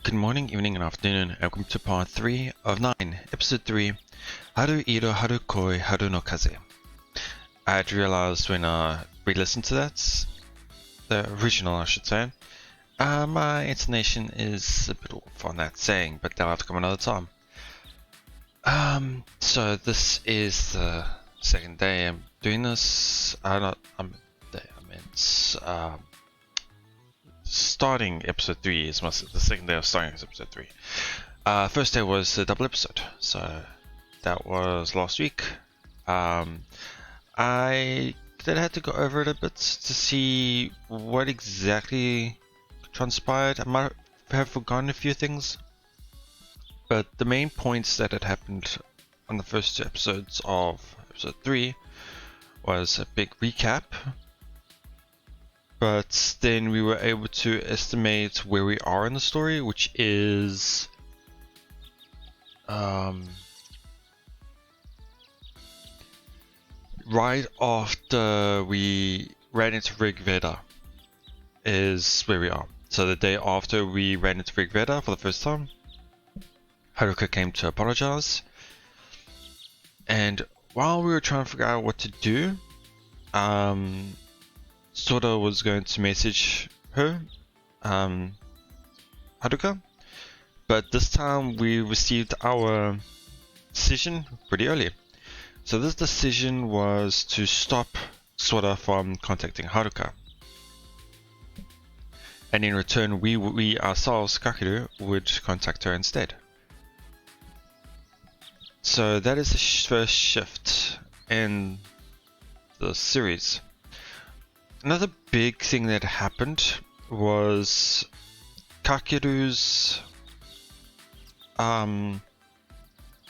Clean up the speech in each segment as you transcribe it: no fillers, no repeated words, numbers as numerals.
Good morning, evening, and afternoon, and welcome to part 3 of 9, episode 3, Haru wa Haru Koi Haru no Kaze. I had realized when I re-listened to that, the original I should say, my intonation is a bit off on that saying, but that'll have to come another time. So this is the second day I'm doing this. Starting episode 3 is the second day of starting episode 3. First day was a double episode, so that was last week. I then had to go over it a bit to see what exactly transpired. I might have forgotten a few things, but the main points that had happened on the first two episodes of episode 3 was a big recap. But then we were able to estimate where we are in the story, which is right after we ran into Rig Veda is where we are. So the day after we ran into Rig Veda for the first time, Haruka came to apologize. And while we were trying to figure out what to do, Sora was going to message her, Haruka, but this time we received our decision pretty early. So this decision was to stop Sora from contacting Haruka. And in return, we ourselves, Kakeru, would contact her instead. So that is the first shift in the series. Another big thing that happened was Kakeru's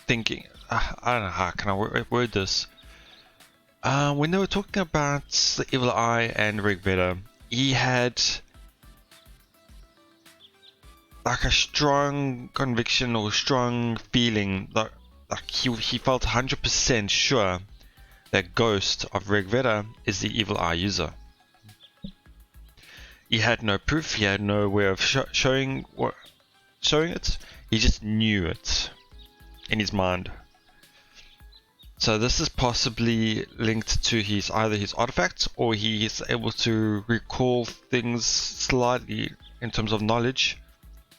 thinking. I don't know how can I word this. When they were talking about the Evil Eye and Rig Veda, he had like a strong conviction or strong feeling that he felt 100% sure that Ghost of Rig Veda is the Evil Eye user. He had no proof, he had no way of showing it, he just knew it in his mind. So this is possibly linked to either his artifacts, or he is able to recall things slightly in terms of knowledge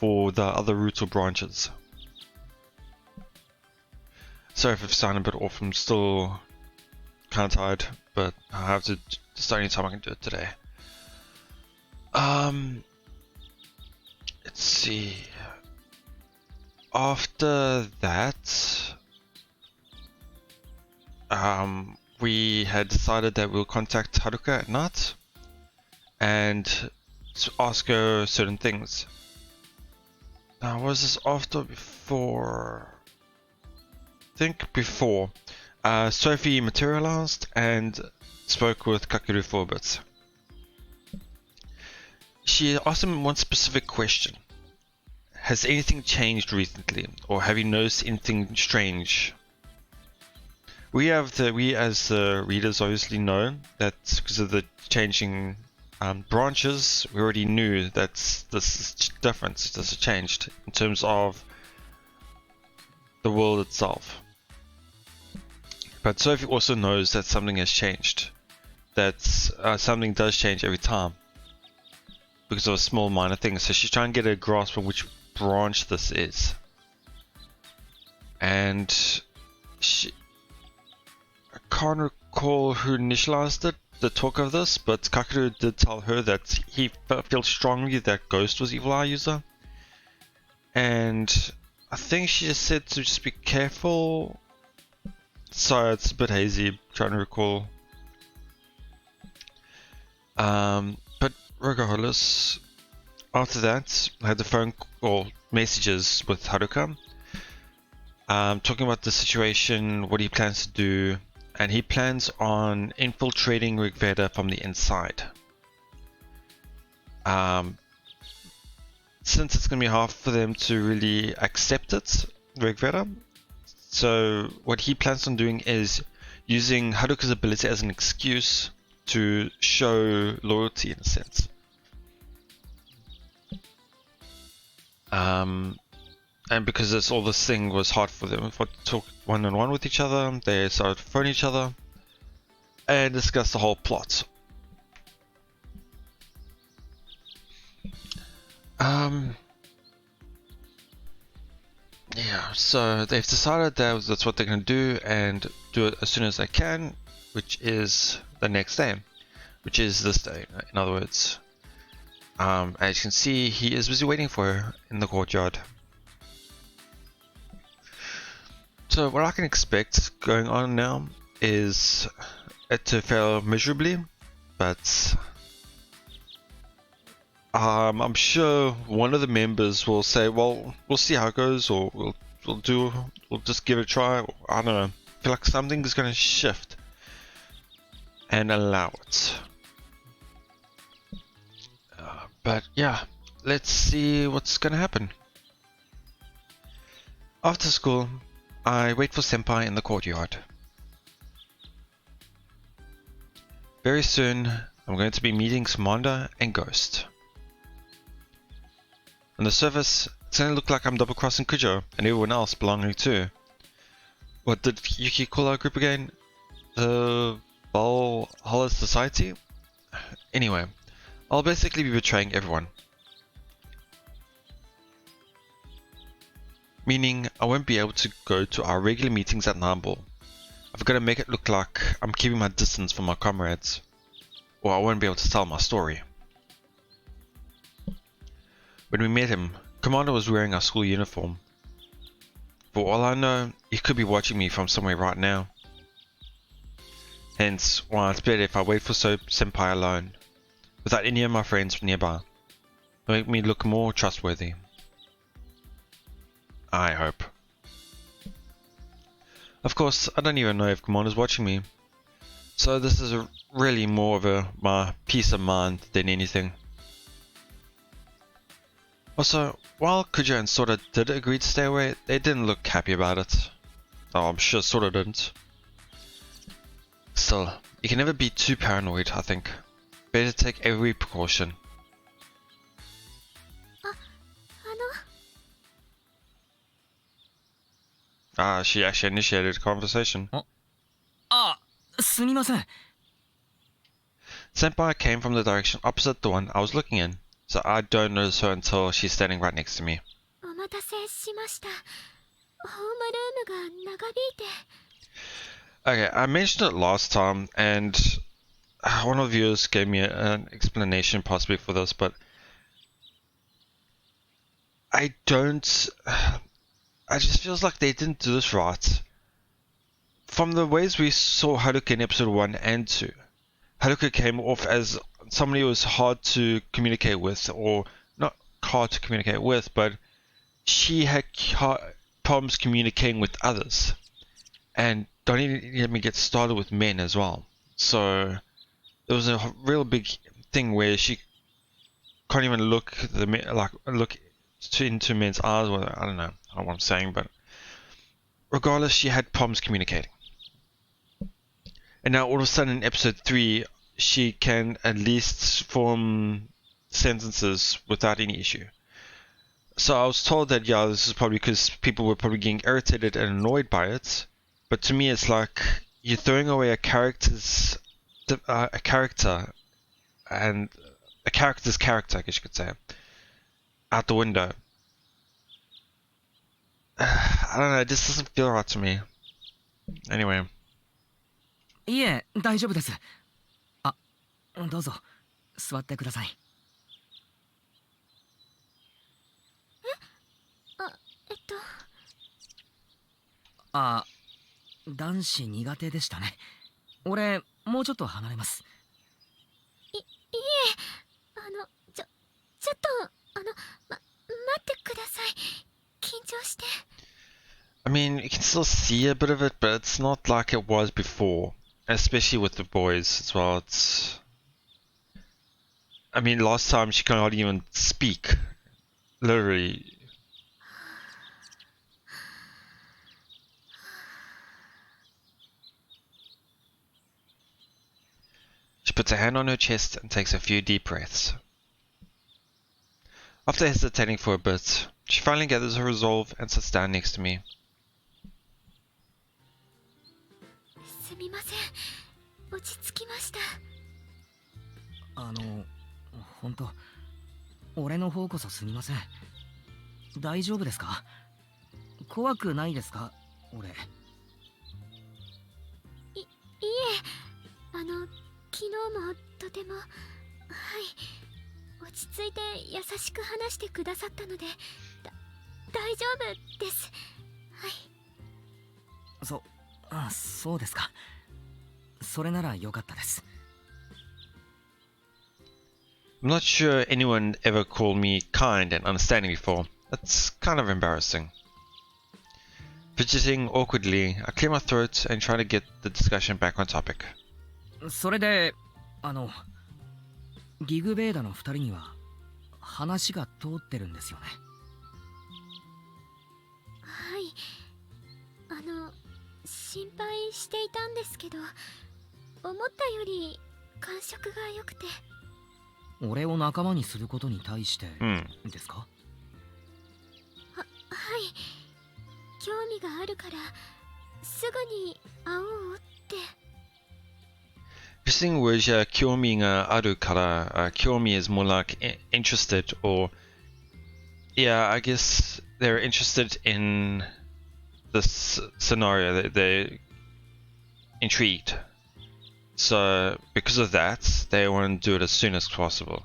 for the other roots or branches. Sorry if I've sounded a bit off, I'm still kind of tired, but I have to start any time I can do it today. Let's see. After that, we had decided that we'll contact Haruka at night and to ask her certain things. Now, was this after or before? I think before. Sophie materialized and spoke with Kakeru for a bit. She asked him one specific question. Has anything changed recently, or have you noticed anything strange? We as the readers obviously know that because of the changing branches, we already knew that this is different, this has changed in terms of the world itself. But Sophie also knows that something has changed, that something does change every time because of a small minor thing, so she's trying to get a grasp of which branch this is. And I can't recall who initialized it, the talk of this, but Kakeru did tell her that he felt strongly that Ghost was Evil Eye user. And I think she just said to just be careful. Sorry, it's a bit hazy, trying to recall. But regardless, after that, I had the phone call messages with Haruka, talking about the situation, what he plans to do, and he plans on infiltrating Rig Veda from the inside. Since it's going to be hard for them to really accept it, Rig Veda, so what he plans on doing is using Haruka's ability as an excuse to show loyalty in a sense. And because all this thing was hard for them to talk one-on-one with each other, they started to phone each other and discuss the whole plot. Yeah, so they've decided that's what they're going to do, and do it as soon as they can, which is the next day, which is this day, in other words. As you can see, he is busy waiting for her in the courtyard. So what I can expect going on now is it to fail miserably, but I'm sure one of the members will say, well, we'll see how it goes, or we'll just give it a try. I don't know. I feel like something is going to shift and allow it. But yeah, let's see what's going to happen. After school, I wait for Senpai in the courtyard. Very soon, I'm going to be meeting Commander and Ghost. On the surface, it's going to look like I'm double-crossing Kujo and everyone else belonging to. What did Yuki call our group again? The Valhalla Society? Anyway, I'll basically be betraying everyone. Meaning, I won't be able to go to our regular meetings at Namble. I've got to make it look like I'm keeping my distance from my comrades, or I won't be able to tell my story. When we met him, Commander was wearing our school uniform. For all I know, he could be watching me from somewhere right now. Hence, why it's better if I wait for Senpai alone, without any of my friends nearby. It'll make me look more trustworthy. I hope. Of course, I don't even know if Commander's watching me, so this is really more of my peace of mind than anything. Also, while Kujo and Sora did agree to stay away, they didn't look happy about it. Oh, I'm sure Sora didn't. Still, you can never be too paranoid, I think. Better take every precaution. She actually initiated a conversation. Senpai came from the direction opposite the one I was looking in, so I don't notice her until she's standing right next to me. Okay, I mentioned it last time, and one of the viewers gave me an explanation possibly for this, but I just feels like they didn't do this right. From the ways we saw Haruka in episode 1 and 2, Haruka came off as somebody who was hard to communicate with, or not hard to communicate with, but she had problems communicating with others. And don't even let me get started with men as well. So there was a real big thing where she can't even look into men's eyes. Well, I don't know what I'm saying, but regardless, she had problems communicating. And now all of a sudden in episode 3, she can at least form sentences without any issue. So I was told that, yeah, this is probably because people were probably getting irritated and annoyed by it. But to me, it's like you're throwing away a character's character, and a character's character, I guess you could say, out the window. I don't know, it just doesn't feel right to me. Anyway. いえ、大丈夫です。あ、どうぞ座ってください。男子苦手でしたね。俺もうちょっと離れます。いえ、ちょっと待ってください。緊張して。I mean, you can still see a bit of it, but it's not like it was before. Especially with the boys as well. I mean, last time she couldn't even speak. Literally. She puts her hand on her chest and takes a few deep breaths. After hesitating for a bit, She finally gathers her resolve and sits down next to me. すみません。落ち着きました。本当、俺の方こそすみません。大丈夫ですか？怖くないですか？俺。いえ、昨日もとても、はい、落ち着いて優しく話してくださったので、大丈夫です。はい。そうですか。それなら良かったです。I'm not sure anyone ever called me kind and understanding before. That's kind of embarrassing. Fidgeting awkwardly, I clear my throat and try to get the discussion back on topic. それで、リグベーダの2人には話が通ってるんですよね。はい。心配していたんですけど、思ったより感触が良くて。俺を仲間にすることに対してですか？はい。興味があるからすぐに会おうって。Interesting words here, kyomi ga aru kara. Kyomi is more like interested, or yeah, I guess they're interested in this scenario. They're intrigued. So because of that, they want to do it as soon as possible.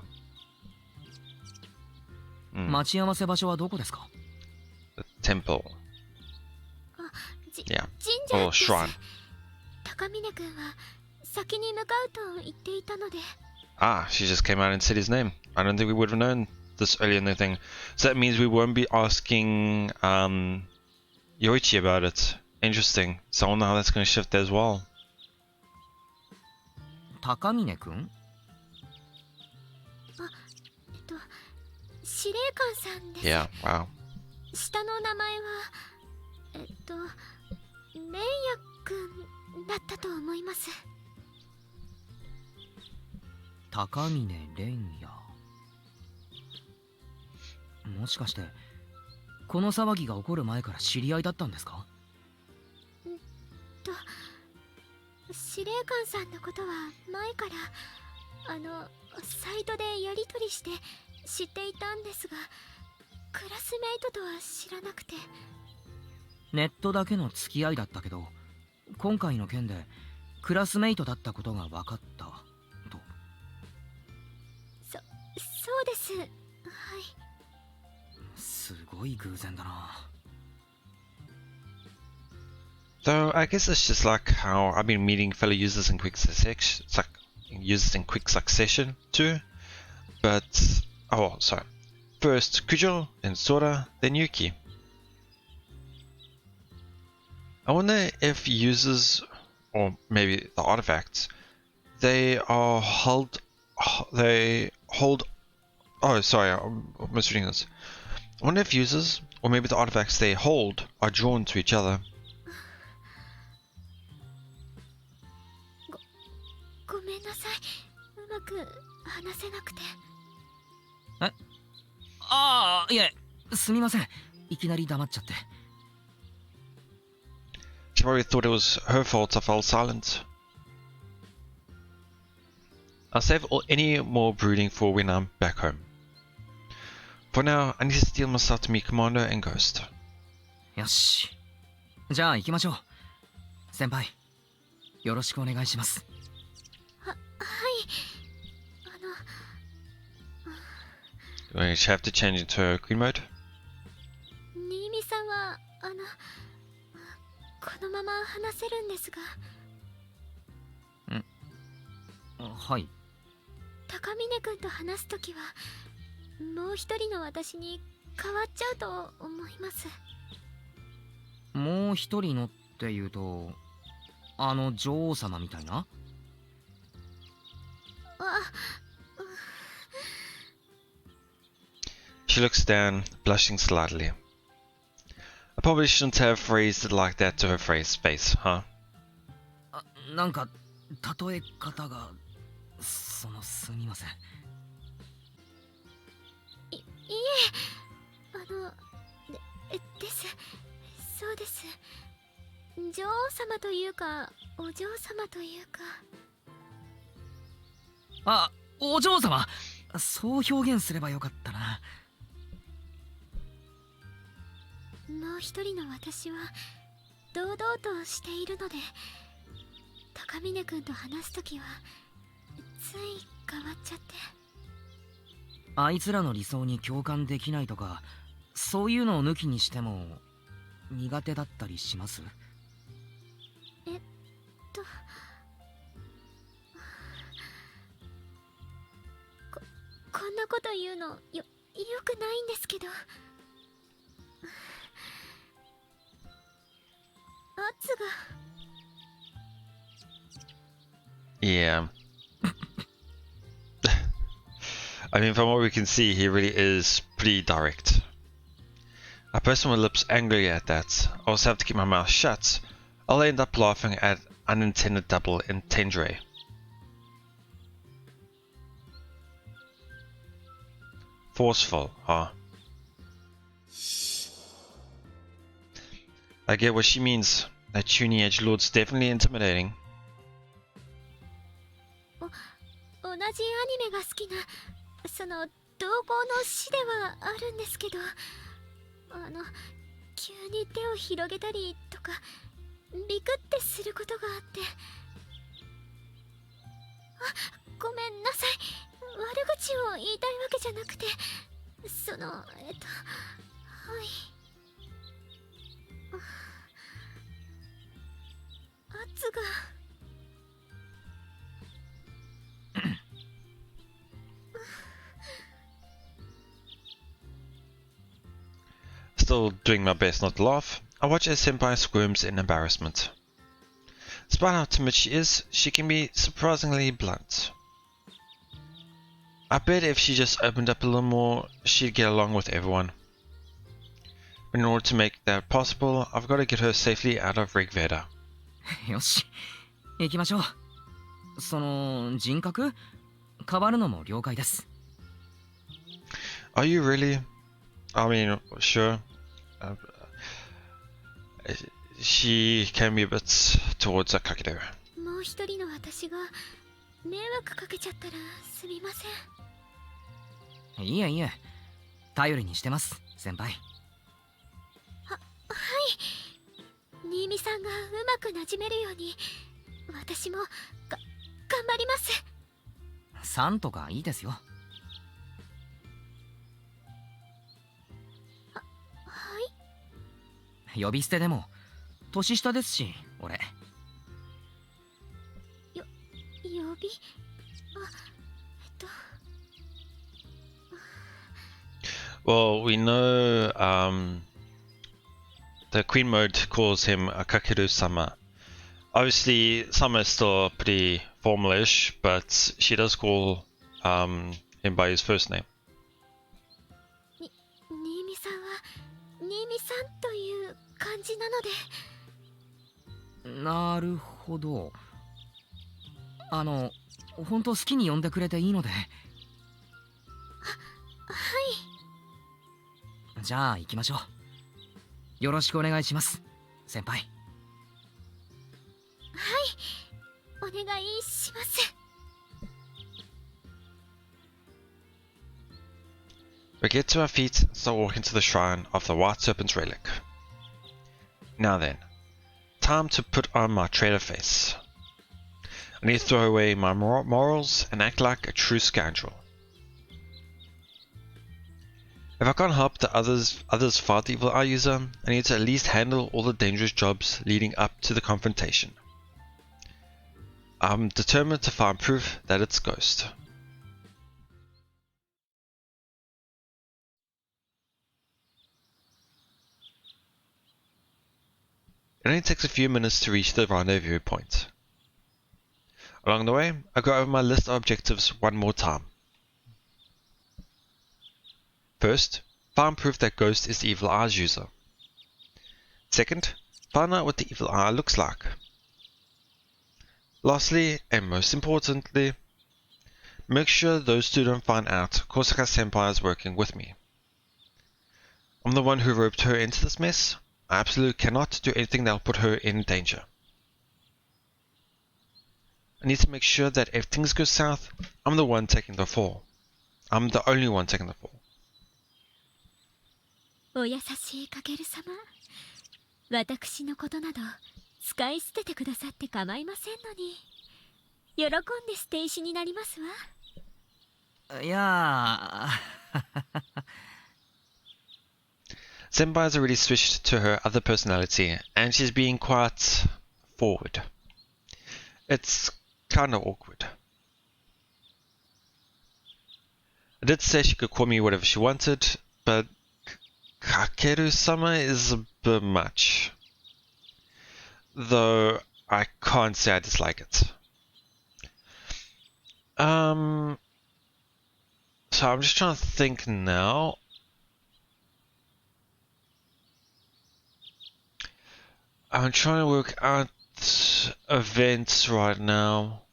待ち合わせ場所はどこですか？ The temple. 神 Yeah. 社 Or です。 shrine. 高峰君は先に向かうと言っていたので。 Ah, she just came out and said his name. I don't think we would have known this earlier in the thing. So that means we won't be asking Yoichi about it. Interesting. So I wonder how that's going to shift as well. 高峰君？司令官さんです。 Yeah, wow. 下の名前はレイヤ君だったと思います。高峰蓮也。もしかしてこの騒ぎが起こる前から知り合いだったんですか？司令官さんのことは前からサイトでやり取りして知っていたんですが、クラスメイトとは知らなくて。ネットだけの付き合いだったけど、今回の件でクラスメイトだったことが分かったと。そうです。はい。すごい偶然だな。So I guess it's just like how I've been meeting fellow users in quick succession. It's like users in quick succession too. But oh, sorry. First Kujo, then Sora, then Yuki. I wonder if users, or maybe the artifacts, they hold. Oh, sorry, I'm misreading this. I wonder if users, or maybe the artifacts they hold, are drawn to each other. ごめんなさい。うまく話せなくて。いえ、すみません。いきなり黙っちゃって。She probably thought it was her fault I fell silent. I'll save any more brooding for when I'm back home. For now, I need to steel myself to meet Commando and Ghost. よし。じゃあ行きましょう。先輩、よろしくお願いします。はい。Do I have to change into Queen mode? 新見さんはこのまま話せるんですが。はい。高峰君と話すときはもう一人の私に変わっちゃうと思います。もう一人のっていうと、女王様みたいな？She looks down, blushing slightly. I probably shouldn't have phrased it like that to her face, huh? なんか例え方がすみません。いえ、女王様というかお嬢様というか。あ、お嬢様、そう表現すればよかったな。もう一人の私は堂々としているので、高峰君と話すときはつい変わっちゃって。あいつらの理想に共感できないとか、そういうのを抜きにしても苦手だったりします？こんなこと言うのよくないんですけど、圧が。Yeah. I mean, from what we can see, he really is pretty direct. I press my lips angrily at that. I also have to keep my mouth shut. I'll end up laughing at unintended double entendre. Forceful, huh? I get what she means. That tuny edge lord's definitely intimidating. 同じアニメが好きなその同行の師ではあるんですけど、急に手を広げたりとかビクってすることがあって。ごめんなさい。悪口を言いたいわけじゃなくて、はい。圧が。Still doing my best not to laugh, I watch as Senpai squirms in embarrassment. Despite how timid she is, she can be surprisingly blunt. I bet if she just opened up a little more, she'd get along with everyone. But in order to make that possible, I've got to get her safely out of Rig Veda. よし、行きましょう。その人格変わるのも了解です。Are you really? I mean, sure. She can be a bit towards Akakido. もう一人の私が迷惑かけちゃったらすみません。いえいえ、頼りにしてます、先輩。はい。新見さんがうまくなじめるように私も頑張ります。3とかいいですよ。はい。呼び捨てでも年下ですし、俺。呼び、Well, we know the Queen Mode calls him Kakeru-sama. Obviously, Sama is still pretty formalish, but she does call him by his first name. 新見さんは新見さんという感じなので。なるほど。本当好きに呼んでくれていいので。はい。じゃあ行きましょう。よろしくお願いします、先輩。はい、お願いします。We get to our feet and start walking to the shrine of the White Serpent's relic. Now then, time to put on my traitor face. I need to throw away my morals and act like a true scoundrel. If I can't help the others fight the evil eye user, I need to at least handle all the dangerous jobs leading up to the confrontation. I'm determined to find proof that it's Ghost. It only takes a few minutes to reach the rendezvous point. Along the way, I go over my list of objectives one more time. First, find proof that Ghost is the Evil Eye's user. Second, find out what the Evil Eye looks like. Lastly, and most importantly, make sure those two don't find out Kosaka Senpai is working with me. I'm the one who roped her into this mess, I absolutely cannot do anything that will put her in danger. I need to make sure that if things go south, I'm the one taking the fall. I'm the only one taking the fall. お優しいかける様、私のことなど使い捨ててくださって構いませんのに、喜んで捨て石になりますわ。いや Senpai's already switched to her other personality, and she's being quite forward. It's kind of awkward. I did say she could call me whatever she wanted, but Kakeru-sama is a bit much. Though I can't say I dislike it. So I'm just trying to think now. I'm trying to work out events right now.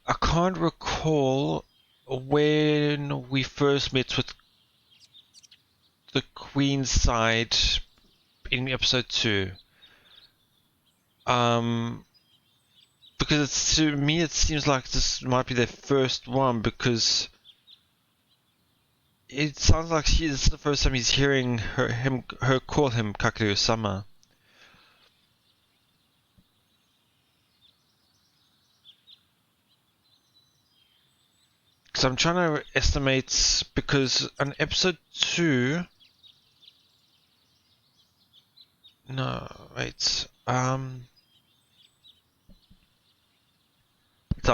I can't recall when we first met with the Queen's side in episode 2. Because to me it seems like this might be their first one, because it sounds like this is the first time he's hearing her call him Kakeru-sama. Because I'm trying to estimate, because on episode 2... No, wait. So I'm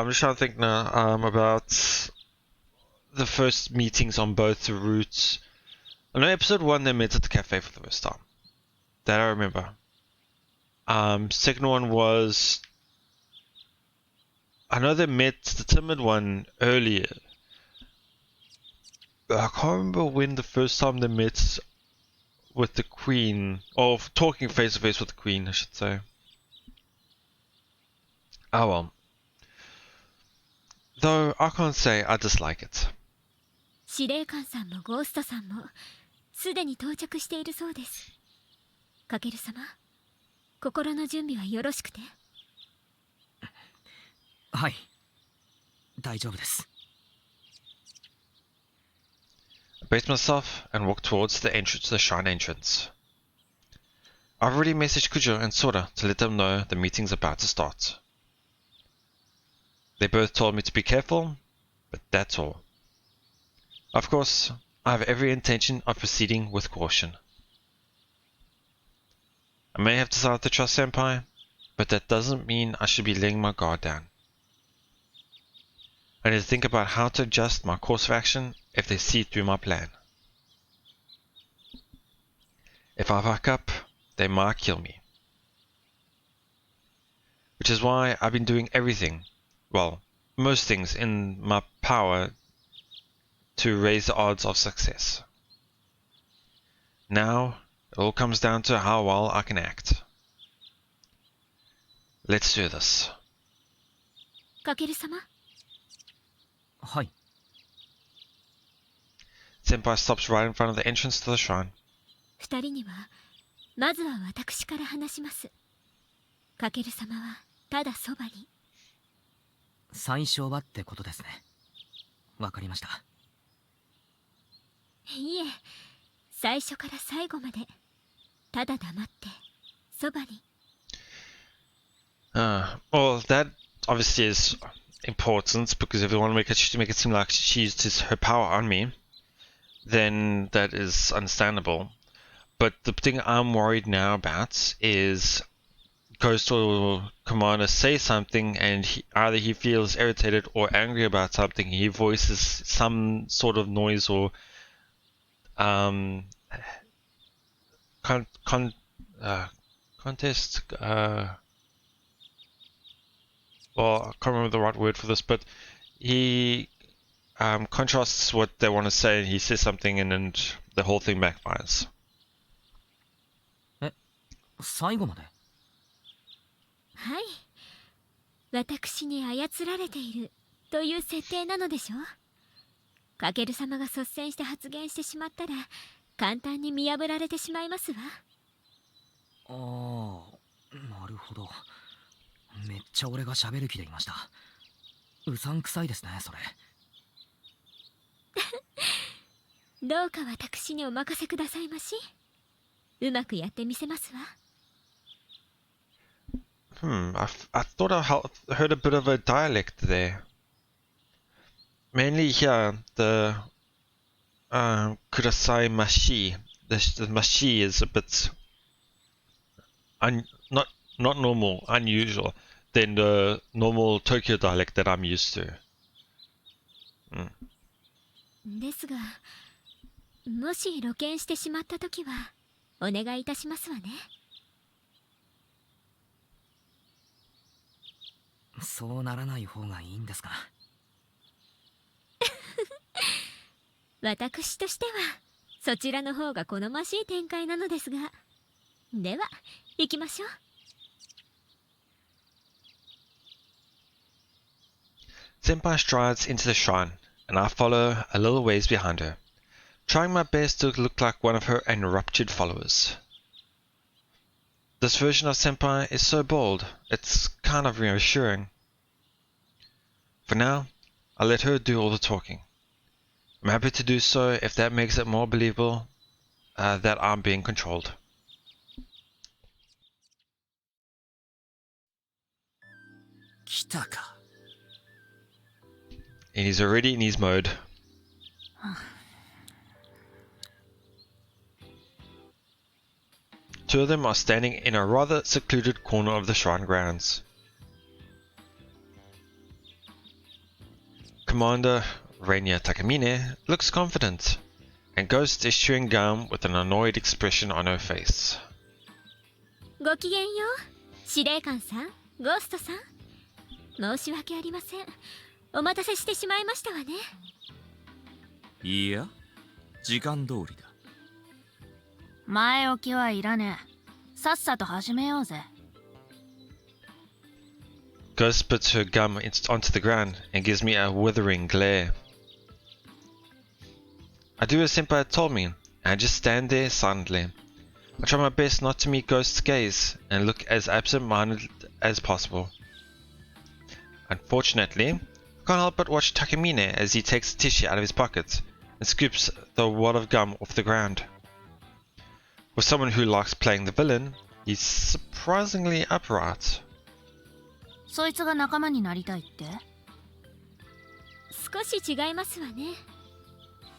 just trying to think now about the first meetings on both the routes. I know episode 1 they met at the cafe for the first time. That I remember. Second one was... I know they met the timid one earlier. But I can't remember when the first time they met with the Queen. Or talking face to face with the Queen, I should say. Oh well. Though I can't say I dislike it. 司令官さんもゴーストさんもすでに到着しているそうです。かける様、心の準備はよろしくて。はい、大丈夫です。I based myself and walked towards the entrance to the shrine entrance. I've already messaged Kujo and Sora to let them know the meeting's about to start. They both told me to be careful, but that's all. Of course, I have every intention of proceeding with caution. I may have decided to trust Senpai, but that doesn't mean I should be letting my guard down. I need to think about how to adjust my course of action if they see through my plan. If I fuck up, they might kill me. Which is why I've been doing everything, well, most things in my power to raise the odds of success. Now, it all comes down to how well I can act. Let's do this. かける様、はい。 Senpai stops right in front of the entrance to the shrine. 二人にはまずは私から話します。かける様はただそばに。最初はってことですね。わかりました。いえ、最初から最後までただ黙ってそばに。Well, that obviously is important, because if you want to make it seem like she used her power on me, then that is understandable. But the thing I'm worried now about is Ghost or Commander say something, and either he feels irritated or angry about something, he voices some sort of noise or contest. Well, I can't remember the right word for this, but he contrasts what they want to say, and he says something, and the whole thing backfires. 最後まで。はい、私に操られているという設定なのでしょ。かける様が率先して発言してしまったら簡単に見破られてしまいますわ。ああ、なるほど。めっちゃ俺が喋る気でいました。うさんくさいですね、それ。どうか私にお任せくださいまし。うまくやってみせますわ。I thought heard a bit of a dialect there. Mainly here, the Kurasai Mashi. The Mashi is a bit not normal, unusual than the normal Tokyo dialect that I'm used to. ですが、もし露見してしまったときはお願いいたしますわね。そうならない方がいいんですが。私としてはそちらの方が好ましい展開なのですが、では行きましょう。Senpai strides into the shrine, and I follow a little ways behind her, trying my best to look like one of her enraptured followers. This version of Senpai is so bold, it's kind of reassuring. For now, I'll let her do all the talking. I'm happy to do so if that makes it more believable that I'm being controlled. 来たか。 And he's already in his mode. Two of them are standing in a rather secluded corner of the shrine grounds. Commander Rainier Takamine looks confident, and Ghost is chewing gum with an annoyed expression on her face. ごきげんよう、司令官さん、ゴーストさん。申し訳ありません。お待たせしてしまいましたわね。いや、時間通りだ。前置きはいらねえ。さっさと始めようぜ。Ghost spits her gum onto the ground and gives me a withering glare. I do as Senpai told me, and I just stand there silently. I try my best not to meet Ghost's gaze and look as absent-minded as possible. Unfortunately, I can't help but watch Takamine as he takes a tissue out of his pocket and scoops the wad of gum off the ground. For someone who likes playing the villain, he's surprisingly upright. そいつが仲間になりたいって？少し違いますわね。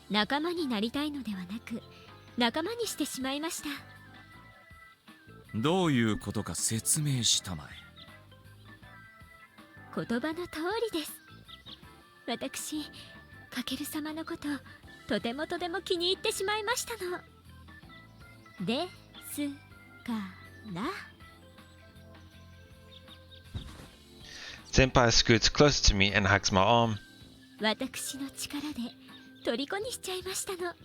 仲間になりたいのではなく、仲間にしてしまいました。どういうことか説明したまえ。言葉の通りです。私、カケル様のこととても気に入ってしまいましたの。ですから。Senpai scoots closer to me and hugs my arm. 私の力で虜にしちゃいましたの。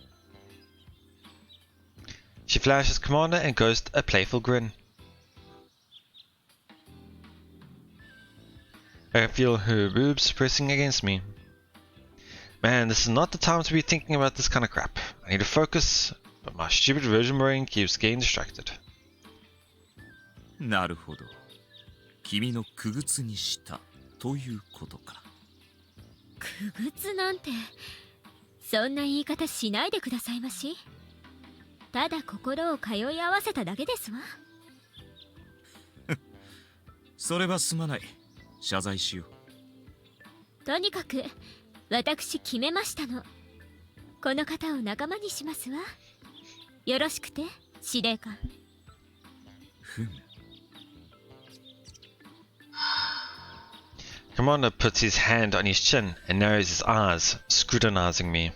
She flashes Commander and Ghost a playful grin. I feel her boobs pressing against me. Man, this is not the time to be thinking about this kind of crap. I need to focus, but my stupid virgin brain keeps getting distracted. なるほど。君の傀儡にしたということか。傀儡なんて、そんな言い方しないでくださいまし。ただ心を通い合わせただけですわ。それはすまない。謝罪しよう。とにかく私決めましたの。この方を仲間にしますわ。よろしくて、司令官。ふむ。Commander puts his hand on his chin and narrows his eyes, scrutinizing me.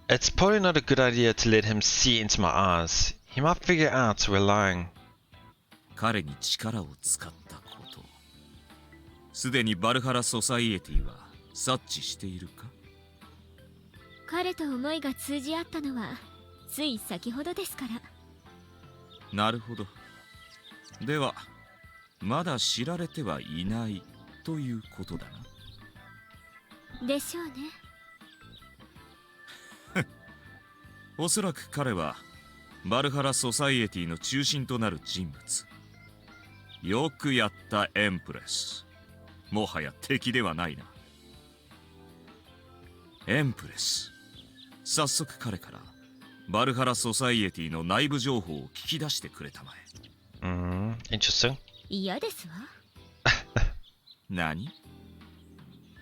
It's probably not a good idea to let him see into my eyes. He might figure out we're lying. 彼に力を使ったこと。すでにバルハラソサイエティは察知しているか？彼と思いが通じ合ったのはつい先ほどですから。なるほど。では、まだ知られてはいないということだな。でしょうね。おそらく彼はバルハラソサイエティの中心となる人物。よくやったエンプレス。もはや敵ではないな。エンプレス、早速彼からバルハラソサイエティの内部情報を聞き出してくれたまえ。Interesting. 嫌ですわ。何？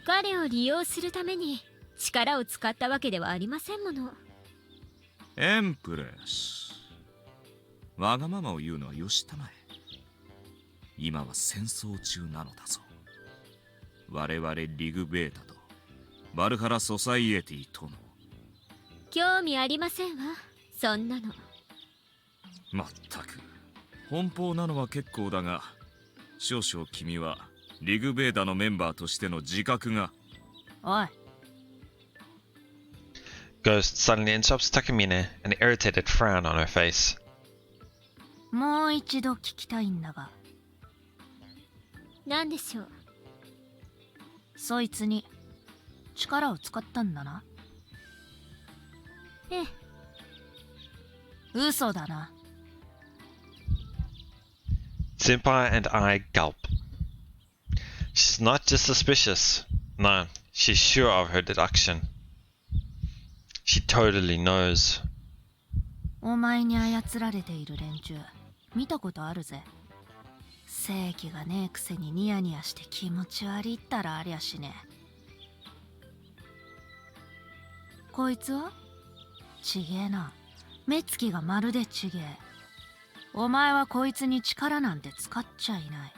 彼を利用するために力を使ったわけではありませんもの。エンプレス、わがままを言うのはよしたまえ。今は戦争中なのだぞ。我々リグベータとバルハラソサイエティとの。興味ありませんわ、そんなの。まったく奔放なのは結構だが、少々君はリグベーダのメンバーとしての自覚が。おい、 Ghost suddenly interrupts Takamine, an irritated frown on her face. もう一度聞きたいんだが、何でしょう。そいつに力を使ったんだな。ええ。嘘だな。Senpai and I gulp. She's not just suspicious. No, she's sure of her deduction. She totally knows. お前に操られている連中見たことあるぜ。正気がねえくせにニヤニヤして気持ち悪いったらありゃしねえ。こいつはちげえな。目つきがまるでちげえ。お前はこいつに力なんて使っちゃいない。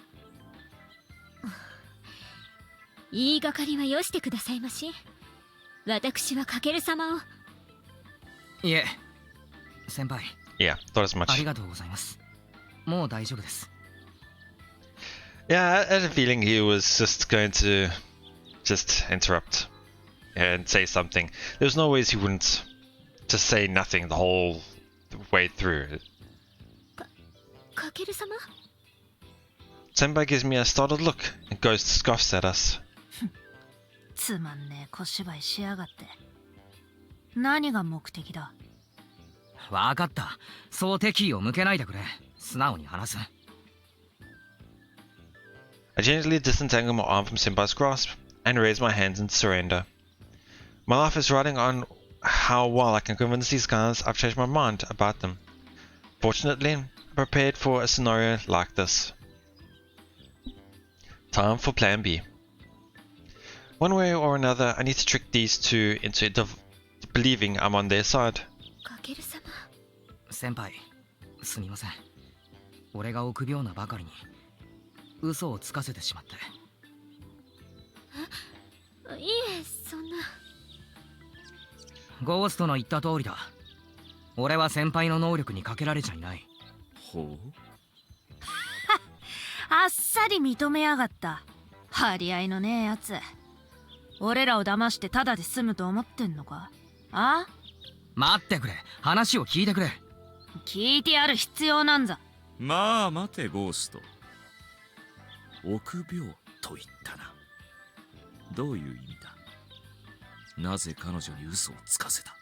言いがかりはよしてくださいまし。私はかける様を。いえ、先輩。 Yeah, thought as あ much. りがとうございます。もう大丈夫です。 Yeah, I had a feeling he was just going to just interrupt and say something. There's no ways he wouldn't just say nothing the whole way through. かける様。 Senpai gives me a startled look and Ghost scoffs at us. つまんねえ小芝居しやがって。何が目的だ。わかった。そう敵意を向けないでくれ。素直に話す。 I gently disentangle my arm from Senpai's grasp and raise my hands in surrender. My life is riding on how well I can convince these guys I've changed my mind about them. Fortunately, I'm prepared for a scenario like this. Time for plan B. One way or another, I need to trick these two into believing I'm on their side. かける様。先輩、すみません。俺が臆病なばかりに嘘をつかせてしまって。いえ、そんな。ゴーストの言った通りだ。俺は先輩の能力にかけられちゃいない。ほう。あっさり認めやがった。張り合いのねえやつ。俺らを騙してタダで済むと思ってんのか。あ？待ってくれ。話を聞いてくれ。聞いてやる必要なんざ。まあ待てゴースト。臆病と言ったな。どういう意味だ。なぜ彼女に嘘をつかせた。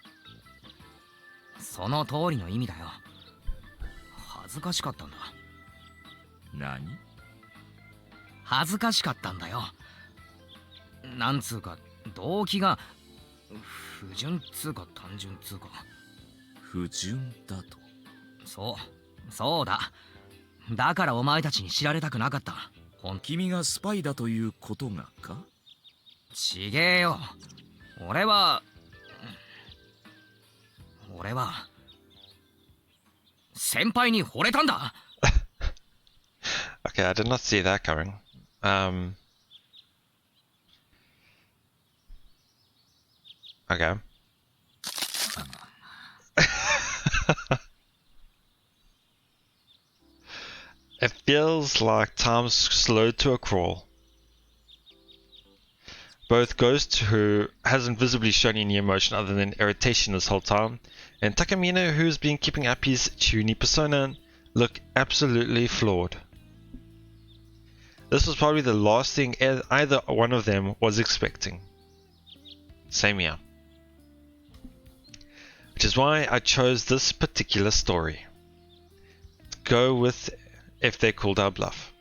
その通りの意味だよ。恥ずかしかったんだ。何？恥ずかしかったんだよ。なんつうか動機が不純つうか単純つうか。不純だと。そうだ。だからお前たちに知られたくなかった。君がスパイだということがか？ちげえよ。俺は先輩に惚れたんだ。Okay, I did not see that coming. Okay. It feels like time's slowed to a crawl. Both Ghost, who hasn't visibly shown any emotion other than irritation this whole time, and Takamine, who's been keeping up his Chuni persona, look absolutely flawed. This was probably the last thing either one of them was expecting. Same here. which is why I chose this particular story. Go with if they called our bluff.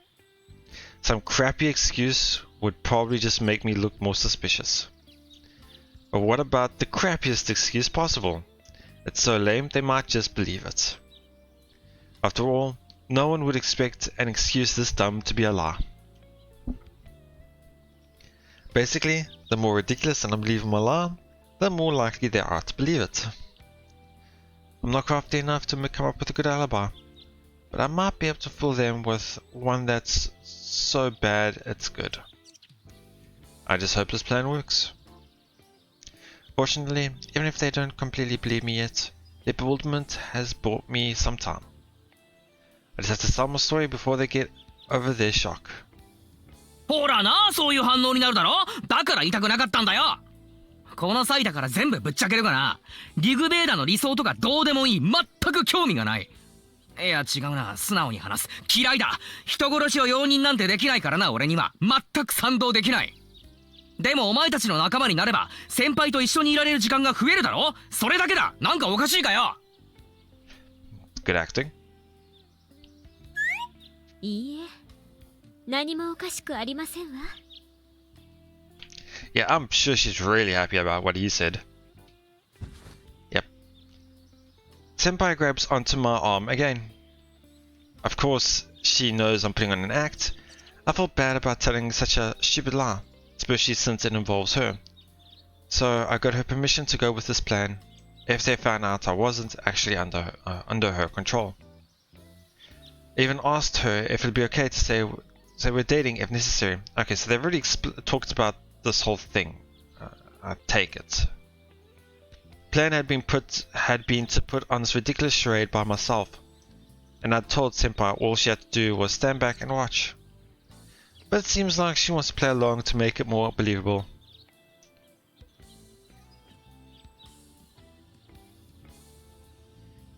Some crappy excuse would probably just make me look more suspicious. But what about the crappiest excuse possible? It's so lame they might just believe it. After all, no one would expect an excuse this dumb to be a lie. Basically, the more ridiculous and unbelievable a lie, the more likely they are to believe it. I'm not crafty enough to come up with a good alibi, but I might be able to fool them with one that's so bad it's good. I just hope this plan works. Fortunately, even if they don't completely believe me yet, their bewilderment has bought me some time. I just have to tell my story before they get over their shock. ほらな、そういう反応になるだろ。だから言いたくなかったんだよ。この際だから全部ぶっちゃけるがな。リグベーダの理想とかどうでもいい。全く興味がない。いや違うな、素直に話す。嫌いだ。人殺しを容認なんてできないからな、俺には。全く賛同できない。でもお前たちの仲間になれば先輩と一緒にいられる時間が増えるだろ。それだけだ。なんかおかしいかよ。Good acting. いいえ、何もおかしくありませんわ。Yeah, I'm sure she's really happy about what he said. Yep. Senpai grabs onto my arm again. Of course, she knows I'm putting on an act. I felt bad about telling such a stupid lie, especially since it involves her. So I got her permission to go with this plan, if they found out I wasn't actually under her control. I even asked her if it'd be okay to say we're dating if necessary. Okay, so they've already talked about this whole thing. I take it. Plan had been to put on this ridiculous charade by myself, and I told Senpai all she had to do was stand back and watch. But it seems like she wants to play along to make it more believable.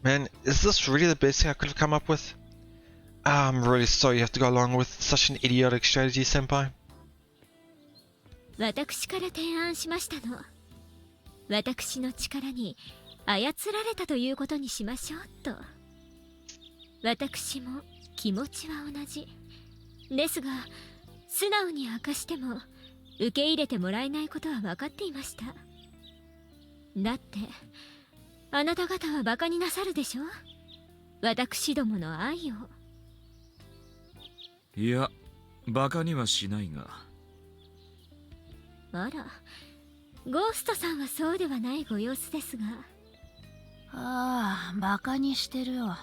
Man, is this really the best thing I could have come up with? I'm really sorry you have to go along with such an idiotic strategy, Senpai. 私から提案しましたの。私の力に操られたということにしましょうと。私も気持ちは同じ。ですが、素直に明かしても受け入れてもらえないことは分かっていました。だって、あなた方はバカになさるでしょ。私どもの愛を。いや、バカにはしないが。あら、ゴーストさんはそうではないご様子ですが。ああ、バカにしてるよ。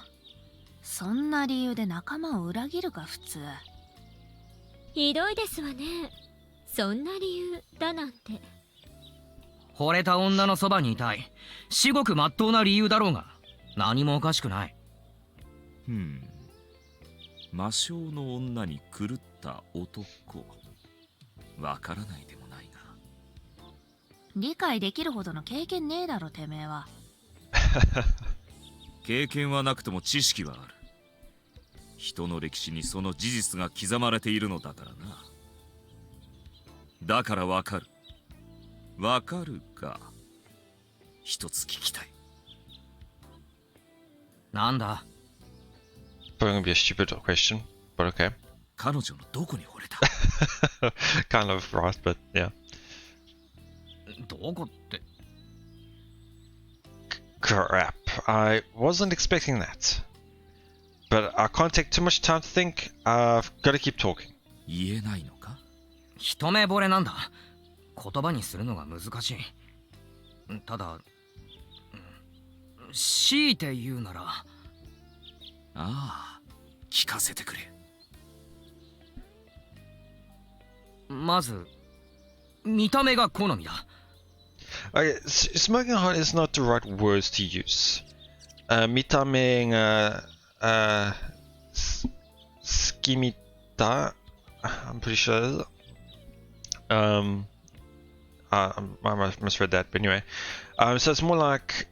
そんな理由で仲間を裏切るか普通。ひどいですわね。そんな理由だなんて。惚れた女のそばにいたい。至極真っ当な理由だろうが、何もおかしくない。魔性の女に狂った男。わからないでもないが。理解できるほどの経験ねえだろてめえは。経験はなくとも知識はある。人の歴史にその事実が刻まれているのだからな。だからわかる。わかるか。一つ聞きたい。なんだ。Probably gonna be a stupid question, but okay. 彼女のどこに惚れた？ Kind of right, but yeah. どこって。Crap, I wasn't expecting that. But I can't take too much time to think. I've got to keep talking. 言えないのか？一目惚れなんだ。言葉にするのが難しい。ただ、強いて言うなら。ああ、聞かせてくれ。まず、見た目が好みだ。Okay, smoking hot is not the right words to use. 見た目が好きみた I'm pretty sure. I misread that, but anyway. So it's more like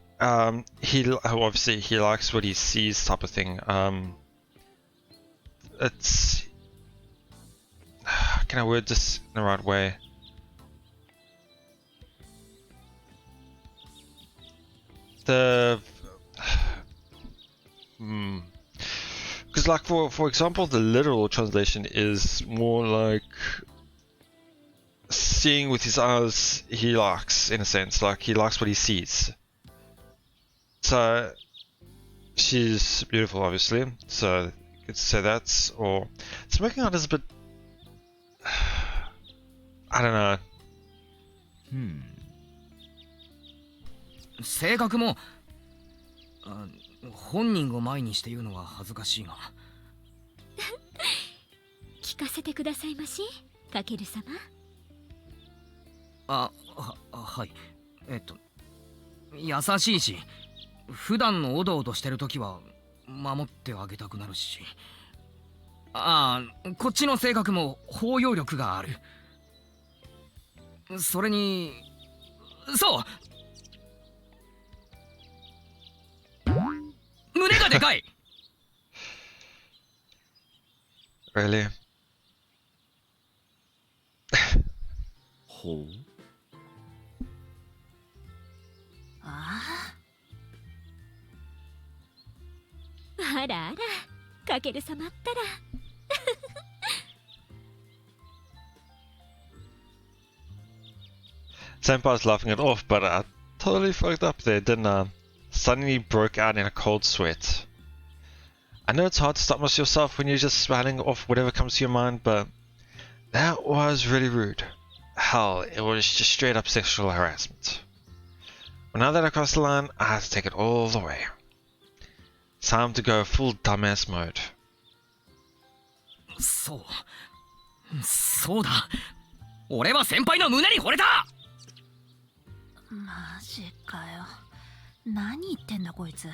he obviously he likes what he sees type of thing. It's can I word this in the right way? the because like for example, the literal translation is more like seeing with his eyes he likes, in a sense, like he likes what he sees. So she's beautiful, obviously, so you could say that, or smoking out is a bit, I don't know. 性格も本人を前にして言うのは恥ずかしいが聞かせてくださいまし、かける様。はい。優しいし、普段のおどおどしてる時は守ってあげたくなるし、こっちの性格も包容力がある。それに、そう、胸がでかい。Really? ほう。ああらあら、かける様ったら。Senpai's laughing it off, but I totally fucked up there, didn't I? Suddenly broke out in a cold sweat. I know it's hard to stop yourself when you're just spouting off whatever comes to your mind, but that was really rude. Hell, it was just straight up sexual harassment. Well, now that I crossed the line, I have to take it all the way. Time to go full dumbass mode. そうだ。俺は先輩の胸に惚れた。マジかよ。何言ってんだこいつ。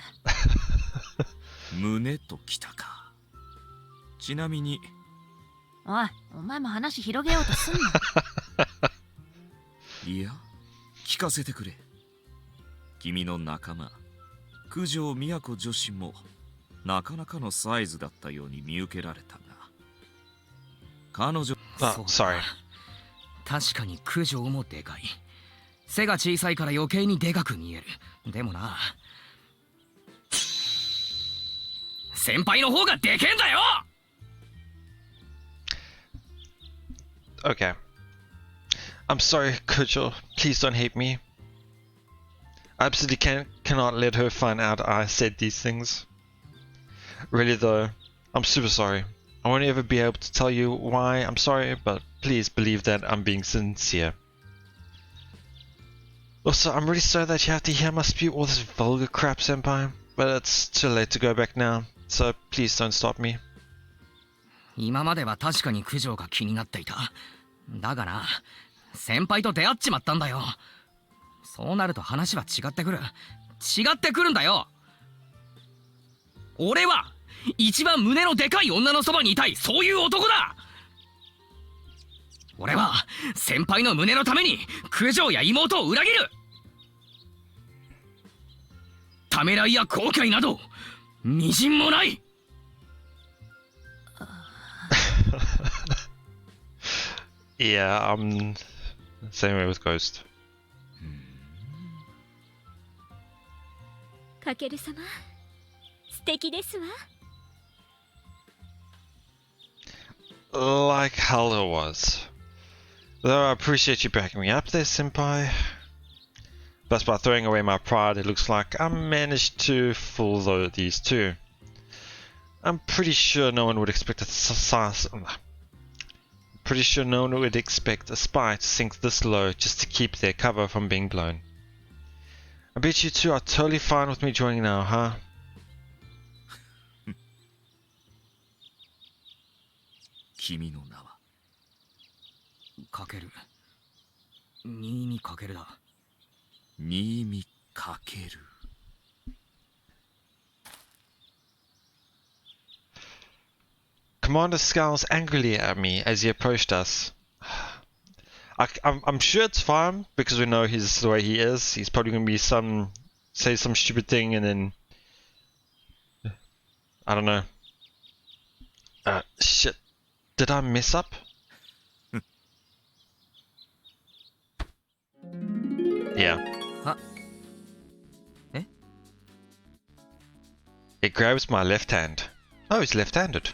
胸ときたか。ちなみに、おい、お前も話広げようとすんな。いや、聞かせてくれ。君の仲間、九条都女子もなかなかのサイズだったように見受けられたが、彼女、sorry. 確かに九条もでかい。背が小さいから余計にでかく見える。でもな、先輩の方がでけえんだよ。Okay. I'm sorry, Kujo. Please don't hate me. I absolutely cannot let her find out I said these things. Really though, I'm super sorry. I won't ever be able to tell you why I'm sorry, but please believe that I'm being sincere. Also, I'm really sorry that you have to hear me spew all this vulgar crap, senpai, but it's too late to go back now, so please don't stop me. 今までは確かに九条が気になっていた。だがな、先輩と出会っちまったんだよ。そうなると話は違ってくる。違ってくるんだよ。俺は一番胸のでかい女のそばにいたい、そういう男だ。俺は先輩の胸のために九条や妹を裏切る。ためらいや後悔などみじんもない。Yeah, I'm same way with Ghost. かける様、素敵ですわ。Like hell it was. Though I appreciate you backing me up there, senpai. But by throwing away my pride, it looks like I managed to fool these two. I'm pretty sure no one would expect a spy to sink this low just to keep their cover from being blown. I bet you two are totally fine with me joining now, huh? 君の名はかける。新見かけるだ。新見かける。Commander scowls angrily at me as he approached us. I'm sure it's fine because we know the way he is. He's probably going to say some stupid thing and then I don't know. Shit. Did I mess up? Yeah. え？ It grabs my left hand. Oh, he's left-handed.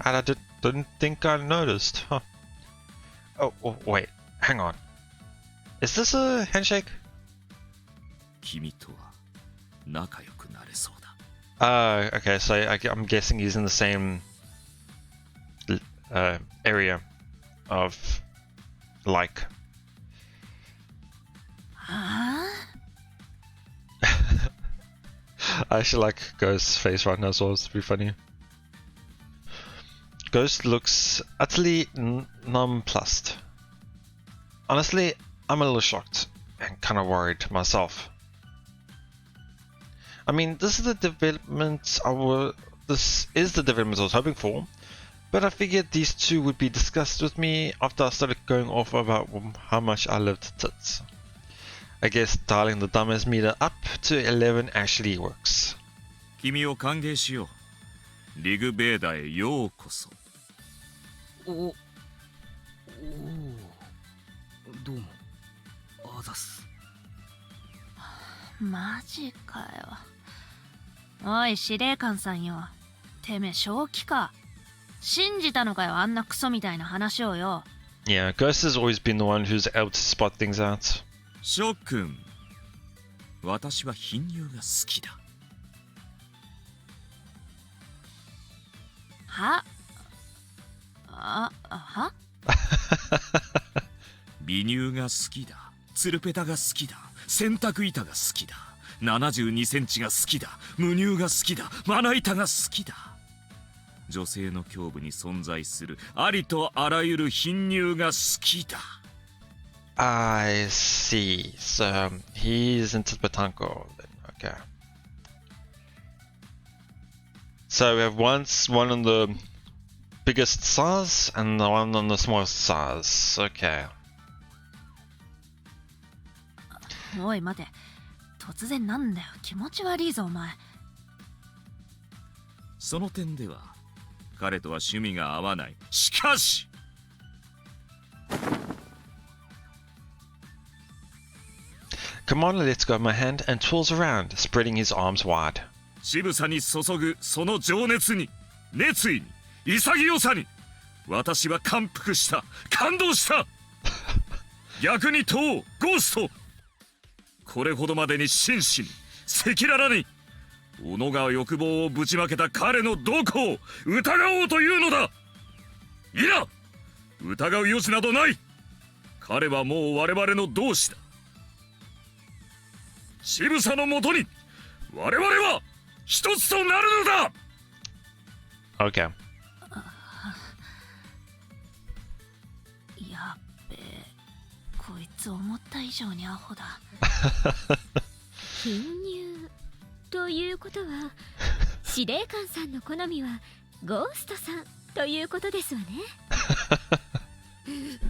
And I didn't think I noticed. Huh. Oh, wait. Hang on. Is this a handshake? 君とは仲良くなれそうだ。Okay, so I'm guessing he's in the same area of like. は I actually like Ghost's face right now as well, it's pretty funny. Ghost looks utterly nonplussed. Honestly, I'm a little shocked and kind of worried myself. I mean, this is the development I was hoping for, but I figured these two would be discussed with me after I started going off about how much I loved tits. I guess dialing the dumbass meter up to 11 actually works. 君を歓迎しよう。リグベーダへようこそ。おどうもあざす。マジかよ。おい司令官さんよ、てめえ正気か。信じたのかよ、あんなクソみたいな話をよ。 Yeah, Ghost has always been the one who's able to spot things out. 諸君、私は貧乳が好きだ。はは美乳が好きだ。ツルペタが好きだ。洗濯板が好きだ。72センチが好きだ。無乳が好きだ。まな板が好きだ。女性の胸部に存在するありとあらゆる貧乳が好きだ。I see. So he's into Batanko then. Okay. So we have one on the biggest size and the one on the smallest size. Okay. おい待て、突然なんだよ、気持ち悪いぞお前。その点では彼とは趣味が合わない。しかしCommander lets go of my hand and twirls around, spreading his arms wide. 渋さに注ぐその情熱に、熱意に、潔さに私は感服した。感動した。逆に問おう、ゴースト。これほどまでに真摯に赤裸々に己が欲望をぶちまけた彼のどこを疑おうというのだ。いや、疑う余地などない。彼はもう我々の同志だ。渋さのもとに我々は一つとなるのだ。 Okay. やっべえ、こいつ思った以上にアホだ。貧乳ということは司令官さんの好みはゴーストさんということですわね。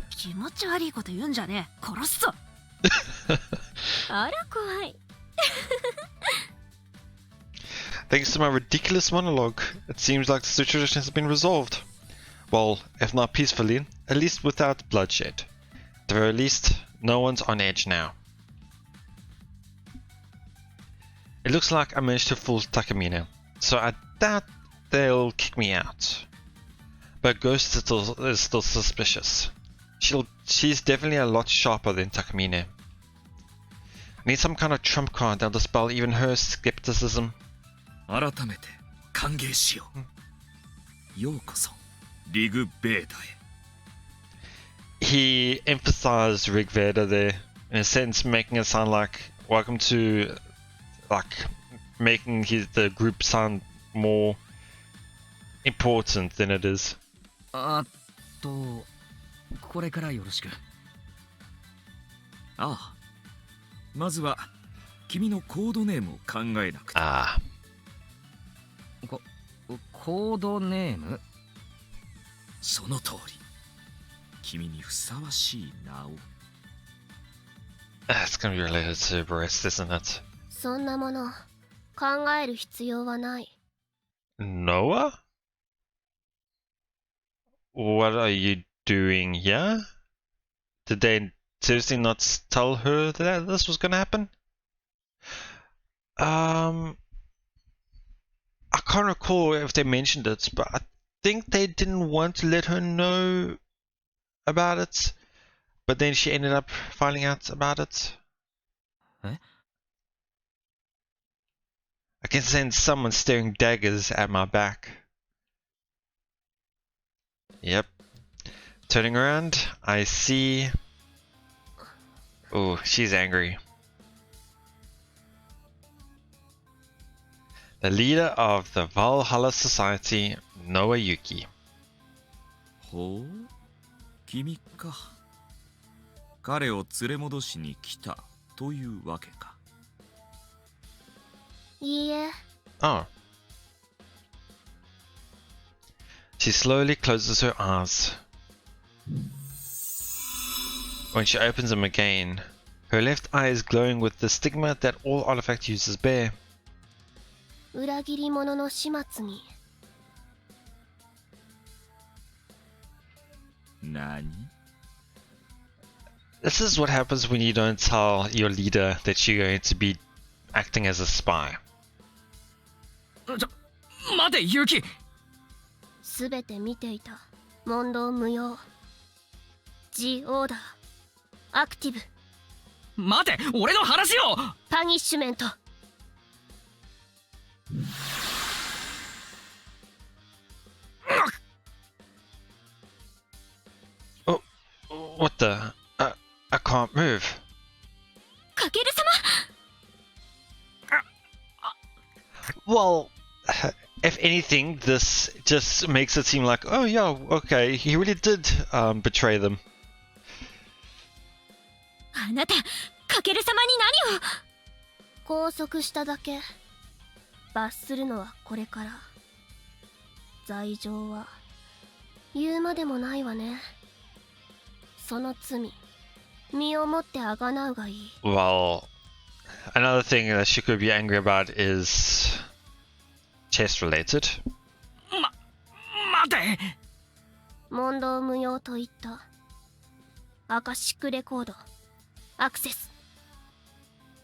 気持ち悪いこと言うんじゃねえ、殺すぞ。あら怖い。Thanks to my ridiculous monologue, it seems like the situation has been resolved. Well, if not peacefully, at least without bloodshed. At the very least, no one's on edge now. It looks like I managed to fool Takamine, so I doubt they'll kick me out. But Ghost is still suspicious. She's definitely a lot sharper than Takamine. I need some kind of trump card that'll dispel even her skepticism. 改めて歓迎しよう。ようこそリグベーダへ。 He emphasized Rig Veda there, in a sense making it sound like welcome to, like, making the group sound more important than it is. これからよろしく。ああ、まずは君のコードネームを考えなくて。Ah. コードネーム？その通り。君にふさわしい名を。It's gonna be related to breast, isn't it? そんなもの考える必要はない。 Noah? What are you doing here? Did they seriously not tell her that this was gonna happen? can't recall if they mentioned it, but I think they didn't want to let her know about it. But then she ended up finding out about it. Eh? I can sense someone staring daggers at my back. Yep. Turning around, I see... Oh, she's angry. The leader of the Valhalla Society, Noah Yuki. ほう、君か。彼を連れ戻しに来たというわけか。いいえ、 Oh. She slowly closes her eyes. When she opens them again, her left eye is glowing with the stigma that all artifact users bear. 裏切り者の始末に。何？ This is what happens when you don't tell your leader that you're going to be acting as a spy. 待てユキ。すべて見ていた。問答無用。G オーダー。アクティブ。待て、俺の話を。パニッシュメント。Oh, what the? I can't move. かける様。 Well, if anything, this just makes it seem like, oh yeah, okay, he really did betray them. あなた、かける様に何を。拘束しただけ。罰するのはこれから。罪状は言うまでもないわね。その罪、身をもってあがなうがいい。 Well, another thing that she could be angry about is chest related. 待て。問答無用と言った。アカシックレコードアクセス。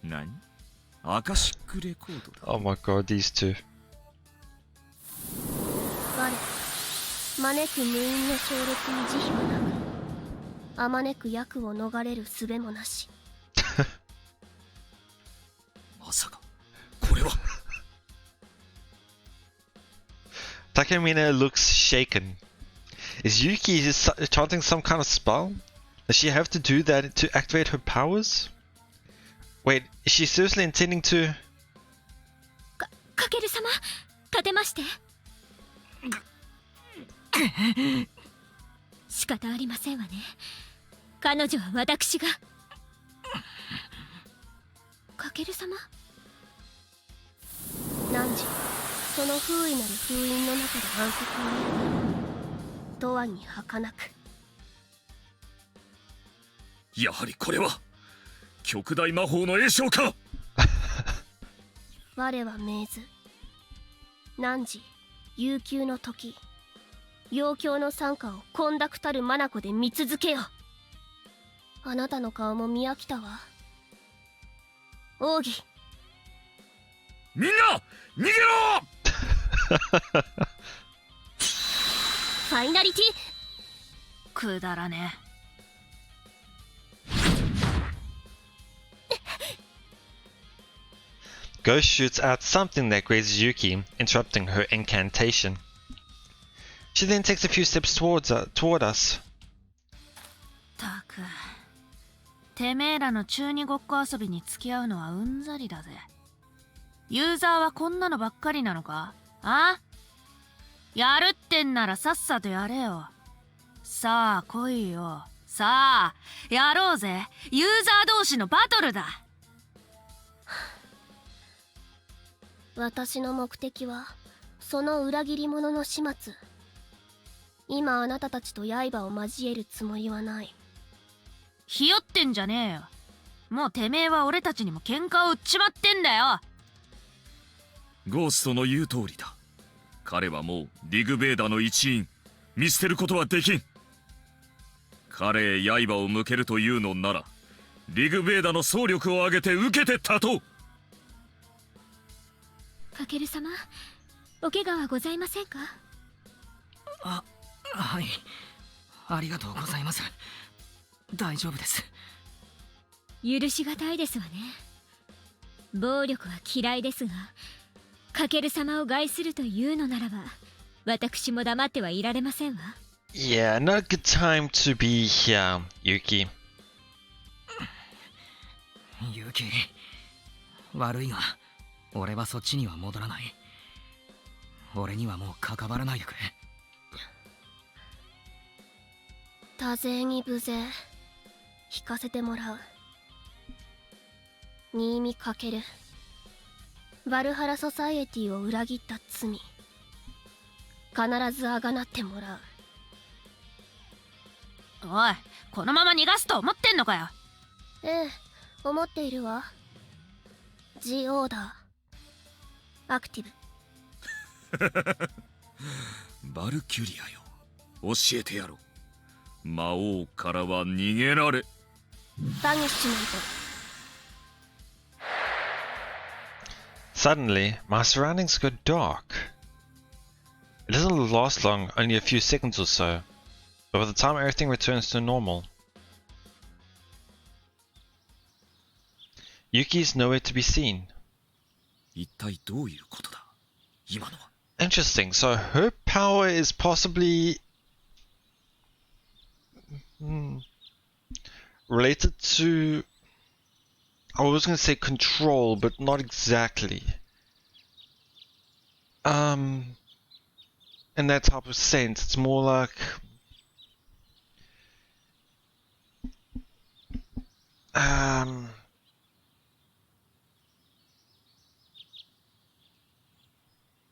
何？アカシックレコードだ。 Oh my god, these two. 我招く無因の勝劣に慈悲はなく、あまねく役を逃れる術もなし。まさかこれは。Takamina looks shaken. Is Yuki chanting some kind of spell? Does she have to do that to activate her powers? Wait, is she seriously intending to... かける様、立てまして。仕方ありませんわね。彼女は私が。かける様。汝、その封印なる封印の中で暗黒を見る。とわに儚く。やはりこれは極大魔法の栄唱か。我は命ず。汝、悠久の時、陽凶の惨禍をコンダクタルマナコで見続けよ。あなたの顔も見飽きたわ。奥義。みんな逃げろ。ファイナリティ。くだらね。Ghost shoots out something that grazes Yuki, interrupting her incantation. She then takes a few steps toward us. たく、てめえらの中二ごっこ遊びに付き合うのはうんざりだぜ。ユーザーはこんなのばっかりなのか？あ？やるってんならさっさとやれよ。さあ来いよ。さあやろうぜ。ユーザー同士のバトルだ。私の目的はその裏切り者の始末。今あなたたちと刃を交えるつもりはない。ひよってんじゃねえよ。もうてめえは俺たちにも喧嘩を売っちまってんだよ。ゴーストの言う通りだ。彼はもうリグベーダの一員。見捨てることはできん。彼へ刃を向けるというのならリグベーダの総力を挙げて受けて立とう。かける様、お怪我はございませんか？はい。ありがとうございます。大丈夫です。許しがたいですわね。暴力は嫌いですが、かける様を害するというのならば、私も黙ってはいられませんわ。Yeah, not a good time to be here, Yuki. ユキ、悪いが、俺はそっちには戻らない。俺にはもう関わらないでくれ。多勢に無勢、引かせてもらう。新見かける。バルハラソサイエティを裏切った罪、必ずあがなってもらう。おい、このまま逃がすと思ってんのかよ。ええ、思っているわ。G オーダーアクティブ。バルキュリアよ、教えてやろう。魔王からは逃げられ。バニッシュメント。Suddenly, my surroundings go dark. It doesn't last long, only a few seconds or so, but by the time everything returns to normal. Yuki's nowhere to be seen. 一体どういうことだ、今のは。Interesting, so her power is possibly related to, I was going to say control, but not exactly. In that type of sense, it's more like yeah,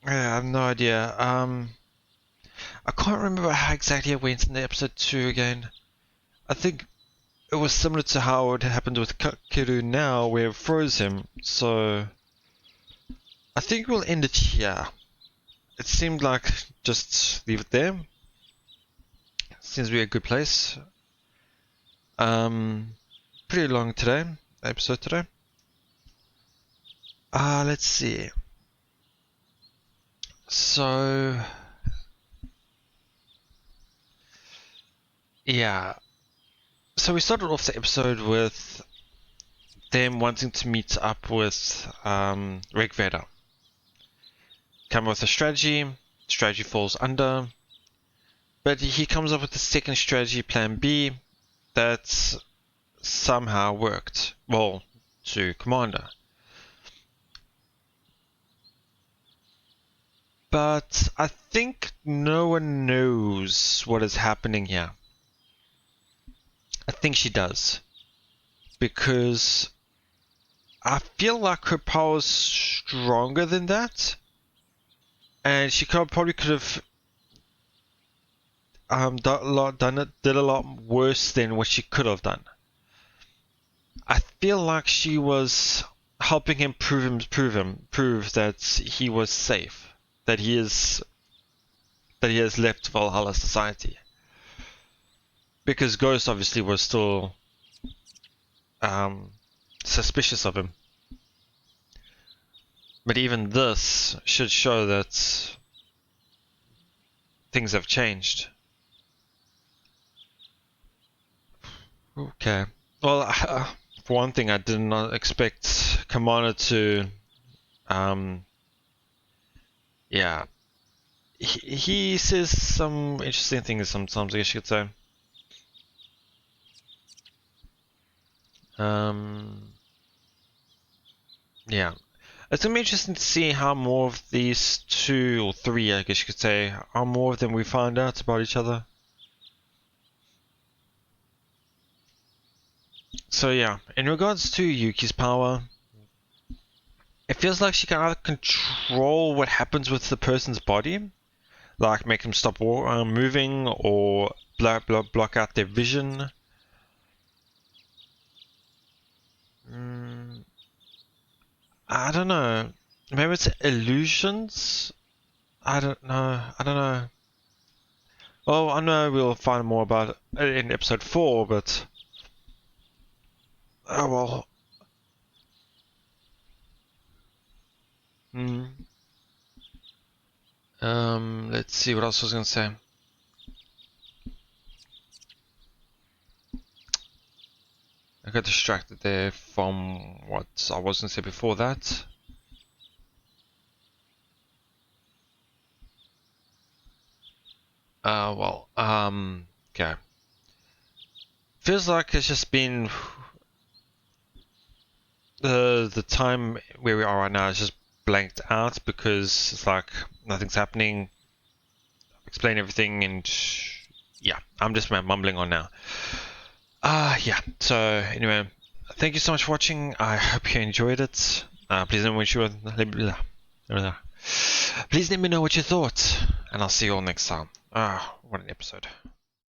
I have no idea. I can't remember how exactly it went in the episode 2 again. I think it was similar to how it happened with Kakeru now, where it froze him, so I think we'll end it here. It seemed like just leave it there. Seems to be a good place. Pretty long today, episode today. Let's see. So yeah. So we started off the episode with them wanting to meet up with Rig Veda. Come up with a strategy. Strategy falls under. But he comes up with a second strategy, plan B, that somehow worked. Well, to Commander. But I think no one knows what is happening here. I think she does. Because I feel like her power is stronger than that. And she probably could have did a lot worse than what she could have done. I feel like she was helping him prove that he was safe, that he has left Valhalla society. Because Ghost obviously was still suspicious of him. But even this should show that things have changed. Okay. Well, for one thing, I did not expect Commander to, yeah. He says some interesting things sometimes, I guess you could say. Yeah. It's gonna be interesting to see how more of these two, or three, I guess you could say, how more of them we find out about each other. So yeah, in regards to Yuki's power, it feels like she can either control what happens with the person's body, like make them stop moving, or block out their vision. I don't know. Maybe it's illusions? I don't know. Well, I know we'll find more about it in episode 4, but oh well. Let's see what else I was gonna say. I got distracted there from what I was gonna say before that. Okay. Feels like it's just been the time where we are right now is just blanked out because it's like nothing's happening. Explain everything, and yeah, I'm just mumbling on now. Yeah. So anyway, thank you so much for watching. I hope you enjoyed it. Please let me know what you thought, and I'll see you all next time. What an episode.